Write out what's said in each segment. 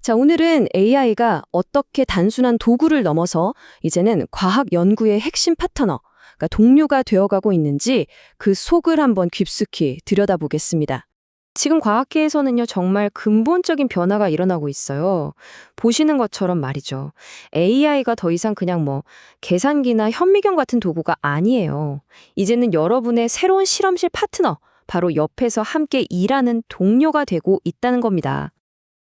자, 오늘은 AI가 어떻게 단순한 도구를 넘어서 이제는 과학 연구의 핵심 파트너, 그러니까 동료가 되어가고 있는지 그 속을 한번 깊숙이 들여다보겠습니다. 지금 과학계에서는요, 정말 근본적인 변화가 일어나고 있어요. 보시는 것처럼 말이죠. AI가 더 이상 그냥 계산기나 현미경 같은 도구가 아니에요. 이제는 여러분의 새로운 실험실 파트너, 바로 옆에서 함께 일하는 동료가 되고 있다는 겁니다.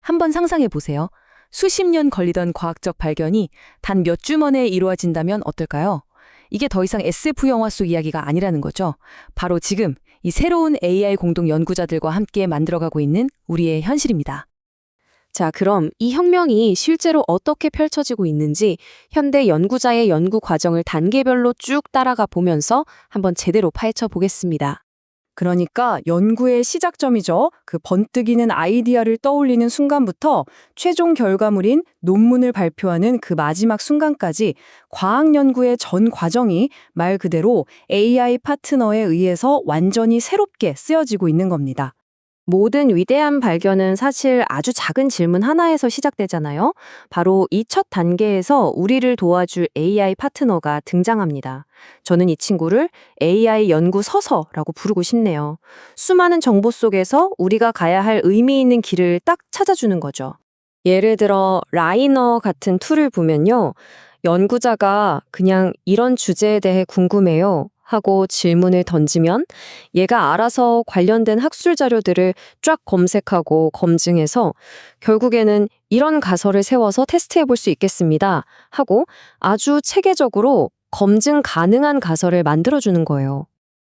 한번 상상해 보세요. 수십 년 걸리던 과학적 발견이 단 몇 주 만에 이루어진다면 어떨까요? 이게 더 이상 SF 영화 속 이야기가 아니라는 거죠. 바로 지금 이 새로운 AI 공동 연구자들과 함께 만들어가고 있는 우리의 현실입니다. 자, 그럼 이 혁명이 실제로 어떻게 펼쳐지고 있는지 현대 연구자의 연구 과정을 단계별로 쭉 따라가 보면서 한번 제대로 파헤쳐 보겠습니다. 그러니까 연구의 시작점이죠. 그 번뜩이는 아이디어를 떠올리는 순간부터 최종 결과물인 논문을 발표하는 그 마지막 순간까지 과학 연구의 전 과정이 말 그대로 AI 파트너에 의해서 완전히 새롭게 쓰여지고 있는 겁니다. 모든 위대한 발견은 사실 아주 작은 질문 하나에서 시작되잖아요. 바로 이 첫 단계에서 우리를 도와줄 AI 파트너가 등장합니다. 저는 이 친구를 AI 연구 서서라고 부르고 싶네요. 수많은 정보 속에서 우리가 가야 할 의미 있는 길을 딱 찾아주는 거죠. 예를 들어 라이너 같은 툴을 보면요. 연구자가 그냥 이런 주제에 대해 궁금해요 하고 질문을 던지면 얘가 알아서 관련된 학술 자료들을 쫙 검색하고 검증해서 결국에는 이런 가설을 세워서 테스트해 볼 수 있겠습니다 하고 아주 체계적으로 검증 가능한 가설을 만들어주는 거예요.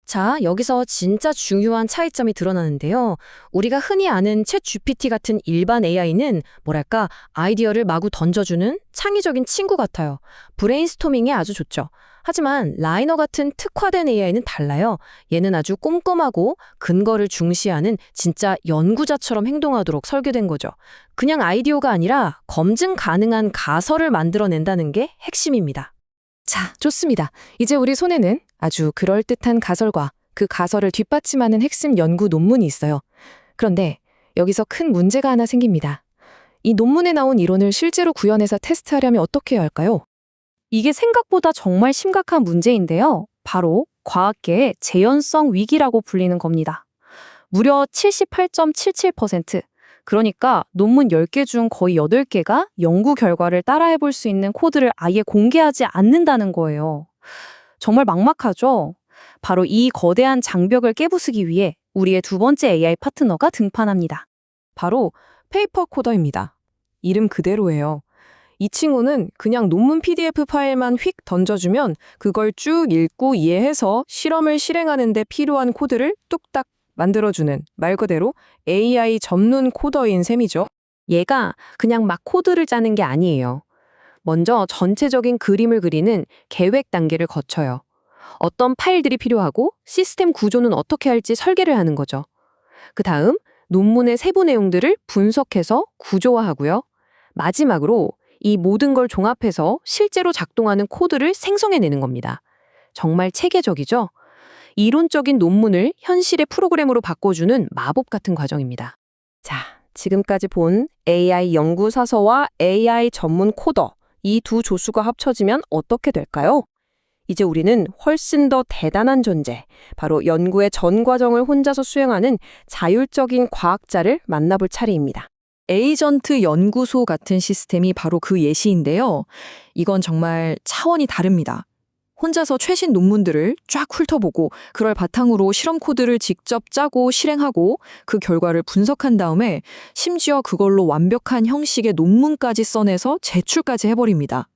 자, 여기서 진짜 중요한 차이점이 드러나는데요. 우리가 흔히 아는 챗 GPT 같은 일반 AI는 뭐랄까 아이디어를 마구 던져주는 창의적인 친구 같아요. 브레인스토밍에 아주 좋죠. 하지만 라이너 같은 특화된 AI는 달라요. 얘는 아주 꼼꼼하고 근거를 중시하는 진짜 연구자처럼 행동하도록 설계된 거죠. 그냥 아이디어가 아니라 검증 가능한 가설을 만들어낸다는 게 핵심입니다. 자, 좋습니다. 이제 우리 손에는 아주 그럴듯한 가설과 그 가설을 뒷받침하는 핵심 연구 논문이 있어요. 그런데 여기서 큰 문제가 하나 생깁니다. 이 논문에 나온 이론을 실제로 구현해서 테스트하려면 어떻게 해야 할까요? 이게 생각보다 정말 심각한 문제인데요. 바로 과학계의 재현성 위기라고 불리는 겁니다. 무려 78.77%, 그러니까 논문 10개 중 거의 8개가 연구 결과를 따라해 볼 수 있는 코드를 아예 공개하지 않는다는 거예요. 정말 막막하죠? 바로 이 거대한 장벽을 깨부수기 위해 우리의 두 번째 AI 파트너가 등판합니다. 바로 페이퍼 코더입니다. 이름 그대로예요. 이 친구는 그냥 논문 PDF 파일만 휙 던져주면 그걸 쭉 읽고 이해해서 실험을 실행하는 데 필요한 코드를 뚝딱 만들어주는 말 그대로 AI 전문 코더인 셈이죠. 얘가 그냥 막 코드를 짜는 게 아니에요. 먼저 전체적인 그림을 그리는 계획 단계를 거쳐요. 어떤 파일들이 필요하고 시스템 구조는 어떻게 할지 설계를 하는 거죠. 그 다음 논문의 세부 내용들을 분석해서 구조화하고요. 마지막으로 이 모든 걸 종합해서 실제로 작동하는 코드를 생성해내는 겁니다. 정말 체계적이죠? 이론적인 논문을 현실의 프로그램으로 바꿔주는 마법 같은 과정입니다. 자, 지금까지 본 AI 연구 사서와 AI 전문 코더, 이 두 조수가 합쳐지면 어떻게 될까요? 이제 우리는 훨씬 더 대단한 존재, 바로 연구의 전 과정을 혼자서 수행하는 자율적인 과학자를 만나볼 차례입니다. 에이전트 연구소 같은 시스템이 바로 그 예시인데요. 이건 정말 차원이 다릅니다. 혼자서 최신 논문들을 쫙 훑어보고 그걸 바탕으로 실험 코드를 직접 짜고 실행하고 그 결과를 분석한 다음에 심지어 그걸로 완벽한 형식의 논문까지 써내서 제출까지 해버립니다.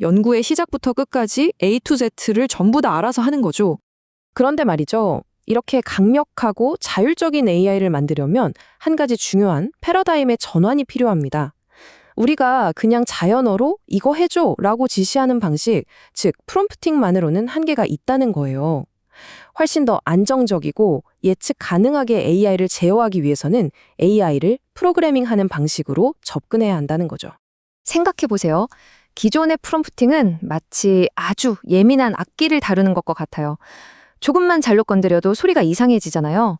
연구의 시작부터 끝까지 A to Z를 전부 다 알아서 하는 거죠. 그런데 말이죠. 이렇게 강력하고 자율적인 AI를 만들려면 한 가지 중요한 패러다임의 전환이 필요합니다. 우리가 그냥 자연어로 이거 해줘 라고 지시하는 방식, 즉 프롬프팅만으로는 한계가 있다는 거예요. 훨씬 더 안정적이고 예측 가능하게 AI를 제어하기 위해서는 AI를 프로그래밍하는 방식으로 접근해야 한다는 거죠. 생각해보세요. 기존의 프롬프팅은 마치 아주 예민한 악기를 다루는 것과 같아요. 조금만 잘못 건드려도 소리가 이상해지잖아요.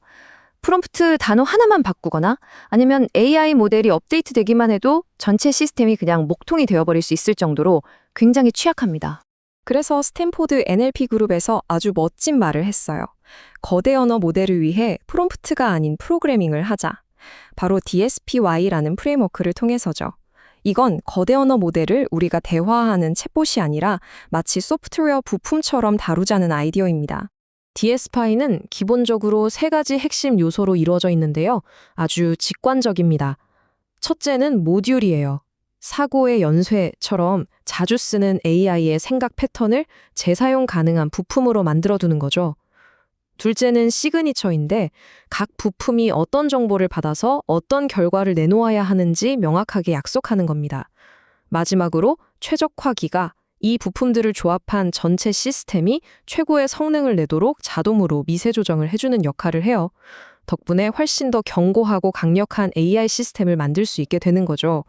프롬프트 단어 하나만 바꾸거나 아니면 AI 모델이 업데이트 되기만 해도 전체 시스템이 그냥 목통이 되어버릴 수 있을 정도로 굉장히 취약합니다. 그래서 스탠포드 NLP 그룹에서 아주 멋진 말을 했어요. 거대 언어 모델을 위해 프롬프트가 아닌 프로그래밍을 하자. 바로 DSPY라는 프레임워크를 통해서죠. 이건 거대 언어 모델을 우리가 대화하는 챗봇이 아니라 마치 소프트웨어 부품처럼 다루자는 아이디어입니다. DSPy는 기본적으로 세 가지 핵심 요소로 이루어져 있는데요. 아주 직관적입니다. 첫째는 모듈이에요. 사고의 연쇄처럼 자주 쓰는 AI의 생각 패턴을 재사용 가능한 부품으로 만들어두는 거죠. 둘째는 시그니처인데 각 부품이 어떤 정보를 받아서 어떤 결과를 내놓아야 하는지 명확하게 약속하는 겁니다. 마지막으로 최적화기가 이 부품들을 조합한 전체 시스템이 최고의 성능을 내도록 자동으로 미세 조정을 해주는 역할을 해요. 덕분에 훨씬 더 견고하고 강력한 AI 시스템을 만들 수 있게 되는 거죠.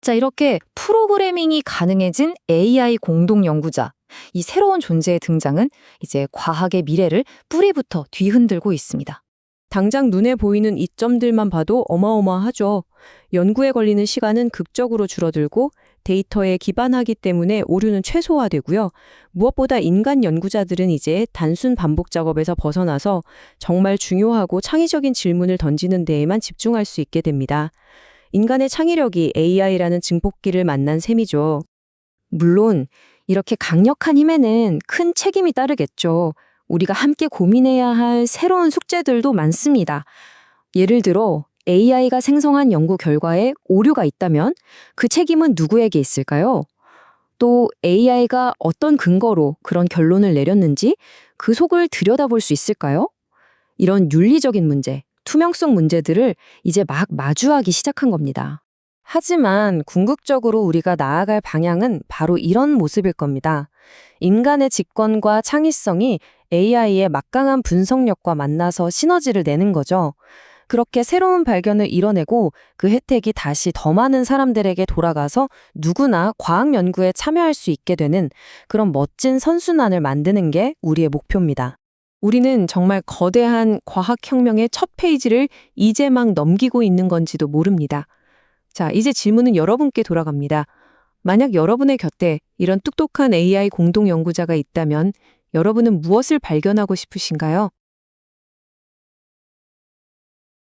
자, 이렇게 프로그래밍이 가능해진 AI 공동 연구자. 이 새로운 존재의 등장은 이제 과학의 미래를 뿌리부터 뒤흔들고 있습니다. 당장 눈에 보이는 이점들만 봐도 어마어마하죠. 연구에 걸리는 시간은 극적으로 줄어들고 데이터에 기반하기 때문에 오류는 최소화되고요. 무엇보다 인간 연구자들은 이제 단순 반복 작업에서 벗어나서 정말 중요하고 창의적인 질문을 던지는 데에만 집중할 수 있게 됩니다. 인간의 창의력이 AI라는 증폭기를 만난 셈이죠. 물론 이렇게 강력한 힘에는 큰 책임이 따르겠죠. 우리가 함께 고민해야 할 새로운 숙제들도 많습니다. 예를 들어 AI가 생성한 연구 결과에 오류가 있다면 그 책임은 누구에게 있을까요? 또 AI가 어떤 근거로 그런 결론을 내렸는지 그 속을 들여다볼 수 있을까요? 이런 윤리적인 문제, 투명성 문제들을 이제 막 마주하기 시작한 겁니다. 하지만 궁극적으로 우리가 나아갈 방향은 바로 이런 모습일 겁니다. 인간의 직관과 창의성이 AI의 막강한 분석력과 만나서 시너지를 내는 거죠. 그렇게 새로운 발견을 이뤄내고 그 혜택이 다시 더 많은 사람들에게 돌아가서 누구나 과학 연구에 참여할 수 있게 되는 그런 멋진 선순환을 만드는 게 우리의 목표입니다. 우리는 정말 거대한 과학혁명의 첫 페이지를 이제 막 넘기고 있는 건지도 모릅니다. 자, 이제 질문은 여러분께 돌아갑니다. 만약 여러분의 곁에 이런 똑똑한 AI 공동 연구자가 있다면 여러분은 무엇을 발견하고 싶으신가요?